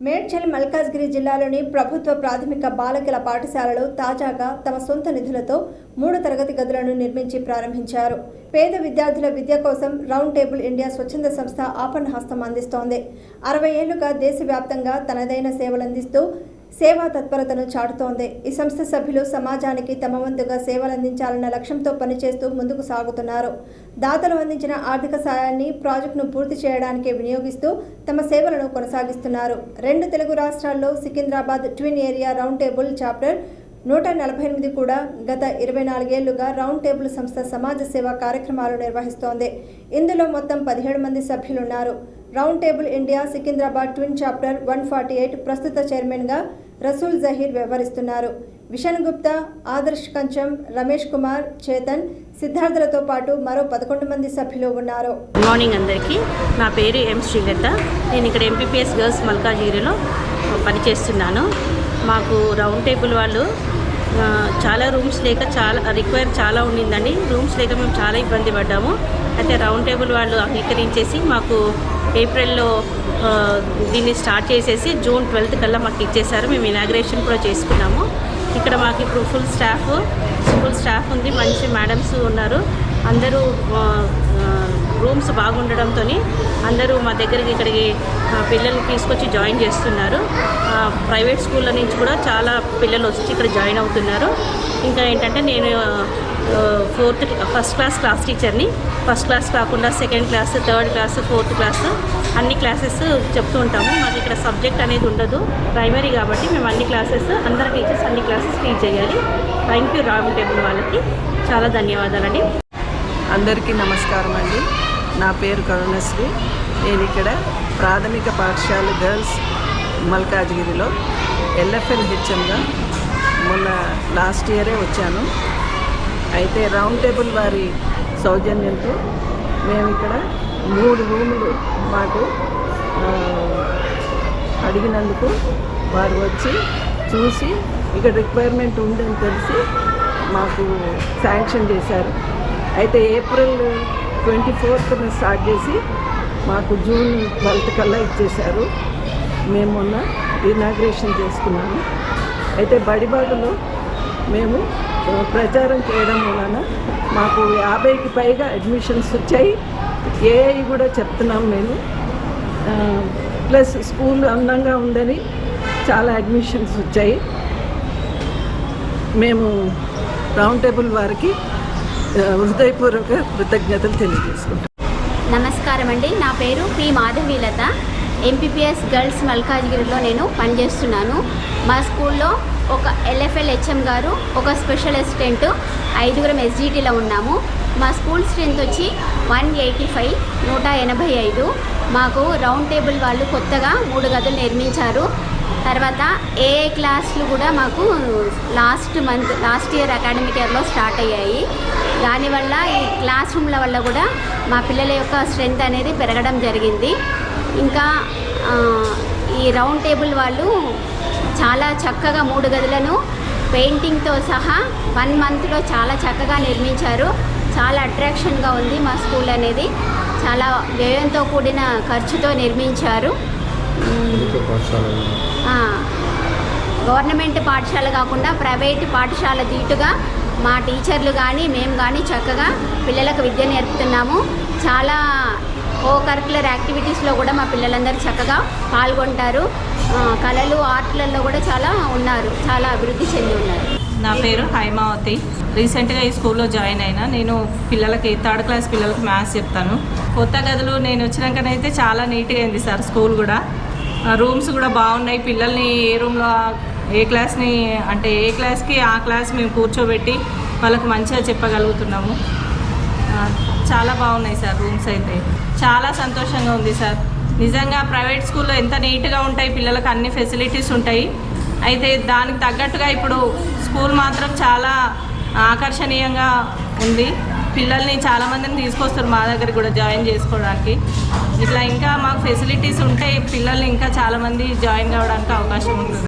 మేడ్చల్ మల్కాజ్గిరి జిల్లాలోని ప్రభుత్వ ప్రాథమిక బాలికల పాఠశాలలు తాజాగా తమ సొంత నిధులతో 3 తరగతి గదులను నిర్మించి ప్రారంభించారు. పేద విద్యార్థుల విద్య కోసం రౌండ్ టేబుల్ ఇండియా స్వచ్ఛంద సంస్థ ఆపన్న హస్తం అందిస్తోంది. 60 ఏళ్లుగా దేశవ్యాప్తంగా తనదైన సేవలందిస్తూ సేవా తత్పరతను చాటుతోంది. ఈ సంస్థ సభ్యులు సమాజానికి తమ వంతుగా సేవలందించాలన్న లక్ష్యంతో పనిచేస్తూ ముందుకు సాగుతున్నారు. దాతలు అందించిన ఆర్థిక సాయాన్ని ప్రాజెక్టును పూర్తి చేయడానికి వినియోగిస్తూ తమ సేవలను కొనసాగిస్తున్నారు. 2 తెలుగు రాష్ట్రాల్లో Secunderabad twin area round table chapter 148 కూడా గత 24 ఏళ్లుగా రౌండ్ టేబుల్ సంస్థ సమాజ సేవా కార్యక్రమాలు నిర్వహిస్తోంది. ఇందులో మొత్తం 17 మంది సభ్యులున్నారు. Round table India Secunderabad twin chapter 148 ప్రస్తుత చైర్మన్గా రసూల్ జహీర్ వ్యవహరిస్తున్నారు. విషన్ గుప్తా, ఆదర్శ్ కంచం, రమేష్ కుమార్, చేతన్, సిద్ధార్థలతో పాటు మరో 11 మంది సభ్యులు ఉన్నారు. గుడ్ మార్నింగ్ అందరికీ. నా పేరు ఎం శ్రీలత. నేను ఇక్కడ ఎంపీపీఎస్ గర్ల్స్ మల్కాజ్గిరిలో పనిచేస్తున్నాను. మాకు రౌండ్ టేబుల్ వాళ్ళు చాలా రూమ్స్ లేక రిక్వైర్ చాలా ఉండిందండి. రూమ్స్ లేక మేము చాలా ఇబ్బంది పడ్డాము. అయితే రౌండ్ టేబుల్ వాళ్ళు అంగీకరించేసి మాకు ఏప్రిల్లో దీన్ని స్టార్ట్ చేసేసి జూన్ 12th కల్లా మాకు ఇచ్చేసారు. మేము ఇనాగ్రేషన్ కూడా చేసుకున్నాము. ఇక్కడ మాకు ఇప్పుడు ఫుల్ స్టాఫ్ ఉంది. మంచి మేడమ్స్ ఉన్నారు. అందరూ రూమ్స్ బాగుండడంతో అందరూ మా దగ్గరికి ఇక్కడికి పిల్లల్ని తీసుకొచ్చి జాయిన్ చేస్తున్నారు. ప్రైవేట్ స్కూళ్ళ నుంచి కూడా చాలా పిల్లలు వచ్చి ఇక్కడ జాయిన్ అవుతున్నారు. ఇంకా ఏంటంటే నేను ఫస్ట్ క్లాస్ టీచర్ని. ఫస్ట్ క్లాస్ కాకుండా second class, third class, fourth class అన్ని క్లాసెస్ చెప్తూ ఉంటాము. మాకు ఇక్కడ సబ్జెక్ట్ అనేది ఉండదు, ప్రైమరీ కాబట్టి మేము అన్ని క్లాసెస్ అందరు టీచర్స్ అన్ని క్లాసెస్ టీచ్ చేయాలి. థ్యాంక్ యూ రౌండ్ టేబుల్ వాళ్ళకి చాలా ధన్యవాదాలండి. అందరికీ నమస్కారం అండి. నా పేరు కరుణశ్రీ. నేను ఇక్కడ ప్రాథమిక పాఠశాల గర్ల్స్ మల్కాజ్గిరిలో LFL హెచ్ఎంగా మొన్న లాస్ట్ ఇయరే వచ్చాను. అయితే రౌండ్ టేబుల్ వారి సౌజన్యంతో మేము ఇక్కడ 3 రూములు మాకు అడిగినందుకు వారు వచ్చి చూసి ఇక్కడ రిక్వైర్మెంట్ ఉందని తెలిసి మాకు శాంక్షన్ చేశారు. అయితే ఏప్రిల్ 24th స్టార్ట్ చేసి మాకు జూన్ 12th కల్లా ఇచ్చేశారు. మేము మొన్న ఇనాగ్రేషన్ చేసుకున్నాము. అయితే బడిబాటలో మేము ప్రచారం చేయడం వలన మాకు 50కి పైగా అడ్మిషన్స్ వచ్చాయి. ఏఐ కూడా చెప్తున్నాం మేము. ప్లస్ స్కూల్ అందంగా ఉందని చాలా అడ్మిషన్స్ వచ్చాయి. మేము రౌండ్ టేబుల్ వారికి హృదయపూర్వక కృతజ్ఞతలు తెలియజేసుకుంటాం. నమస్కారం అండి. నా పేరు పి మాధవీలత. ఎంపీపీఎస్ గర్ల్స్ మల్కాజ్గిరిలో నేను పనిచేస్తున్నాను. మా స్కూల్లో ఒక LFL హెచ్ఎం గారు, ఒక స్పెషల్ అసిస్టెంట్, 5 SGTలో ఉన్నాము. మా స్కూల్ స్ట్రెంత్ వచ్చి 185. మాకు రౌండ్ టేబుల్ వాళ్ళు కొత్తగా 3 గదులు నిర్మించారు. తర్వాత ఏఐ క్లాసులు కూడా మాకు లాస్ట్ ఇయర్ అకాడమిక్ ఇయర్లో స్టార్ట్ అయ్యాయి. దానివల్ల ఈ క్లాస్ రూమ్ల వల్ల కూడా మా పిల్లల యొక్క స్ట్రెంత్ అనేది పెరగడం జరిగింది. ఇంకా ఈ రౌండ్ టేబుల్ వాళ్ళు చాలా చక్కగా 3 గదులను పెయింటింగ్తో సహా 1 monthలో చాలా చక్కగా నిర్మించారు. చాలా అట్రాక్షన్గా ఉంది మా స్కూల్ అనేది. చాలా వ్యయంతో కూడిన ఖర్చుతో నిర్మించారు. గవర్నమెంట్ పాఠశాల కాకుండా ప్రైవేట్ పాఠశాల దీటుగా మా టీచర్లు కానీ మేము కానీ చక్కగా పిల్లలకు విద్య నేర్పుతున్నాము. చాలా కరిక్యులర్ యాక్టివిటీస్లో కూడా మా పిల్లలందరూ చక్కగా పాల్గొంటారు. కళలు, ఆర్ట్లలో కూడా చాలా ఉన్నారు, చాలా అభివృద్ధి చెంది ఉన్నారు. నా పేరు హైమావతి. రీసెంట్గా ఈ స్కూల్లో జాయిన్ అయినా. నేను పిల్లలకి 3rd క్లాస్ పిల్లలకి మ్యాథ్స్ చెప్తాను. కొత్త గదులు నేను వచ్చినాకనైతే చాలా నీట్గా అయింది సార్. స్కూల్ కూడా రూమ్స్ కూడా బాగున్నాయి. పిల్లల్ని ఏ రూమ్లో ఏ క్లాస్కి ఆ క్లాస్ మేము కూర్చోబెట్టి వాళ్ళకి మంచిగా చెప్పగలుగుతున్నాము. చాలా బాగున్నాయి సార్ రూమ్స్ అయితే. చాలా సంతోషంగా ఉంది సార్. నిజంగా ప్రైవేట్ స్కూల్లో ఎంత నీట్గా ఉంటాయి, పిల్లలకు అన్ని ఫెసిలిటీస్ ఉంటాయి. అయితే దానికి తగ్గట్టుగా ఇప్పుడు స్కూల్ మాత్రం చాలా ఆకర్షణీయంగా ఉంది. పిల్లల్ని చాలామందిని తీసుకొస్తారు మా దగ్గర కూడా జాయిన్ చేసుకోవడానికి. ఇట్లా ఇంకా మాకు ఫెసిలిటీస్ ఉంటే పిల్లల్ని ఇంకా చాలామంది జాయిన్ కావడానికి అవకాశం ఉంటుంది.